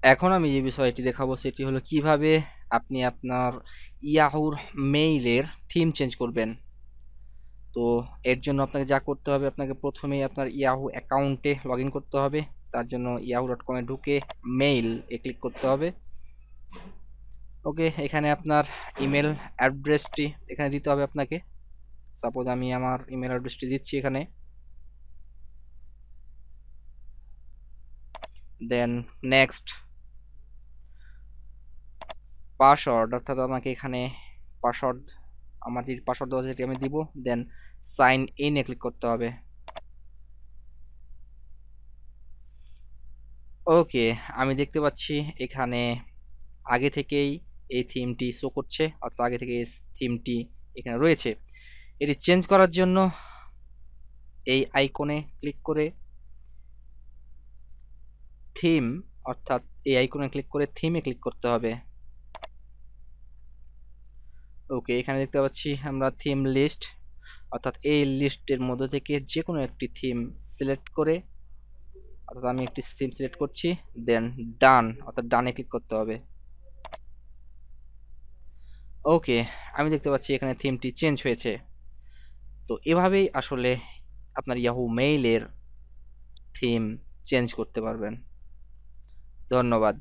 এখন আমি যে বিষয়টি দেখাবো সেটি হলো কিভাবে আপনি আপনার ইয়াহুর মেইলের থিম চেঞ্জ করবেন। তো এর জন্য আপনাকে যা করতে হবে, আপনাকে প্রথমেই আপনার ইয়াহু অ্যাকাউন্টে লগ ইন করতে হবে। তার জন্য yahoo.com এ ঢুকে মেইল এ ক্লিক করতে হবে। ওকে, এখানে আপনার ইমেল অ্যাড্রেসটি এখানে দিতে হবে আপনাকে। সাপোজ আমি আমার ইমেল অ্যাড্রেসটি দিচ্ছি এখানে। দেন নেক্সট পাসওয়ার্ড, অর্থাৎ আমাকে এখানে পাসওয়ার্ড, আমার যে পাসওয়ার্ড দেওয়া আছে সেটি আমি দিব। দেন সাইন ইন এ ক্লিক করতে হবে। ওকে, আমি দেখতে পাচ্ছি এখানে আগে থেকেই এই থিমটি শো করছে, অর্থাৎ আগে থেকে এই থিমটি এখানে রয়েছে। এটি চেঞ্জ করার জন্য এই আইকনে ক্লিক করে থিম, অর্থাৎ এই আইকনে ক্লিক করে থিমে ক্লিক করতে হবে। ওকে, এখানে দেখতে পাচ্ছি আমরা থিম লিস্ট, অর্থাৎ এই লিস্টের মধ্যে থেকে যে কোনো একটি থিম সিলেক্ট করে, অর্থাৎ আমি একটি থিম সিলেক্ট করছি। দেন ডান, অর্থাৎ ডানে ক্লিক করতে হবে। ওকে, আমি দেখতে পাচ্ছি এখানে থিমটি চেঞ্জ হয়েছে। তো এভাবেই আসলে আপনার ইয়াহু মেইলের থিম চেঞ্জ করতে পারবেন। ধন্যবাদ।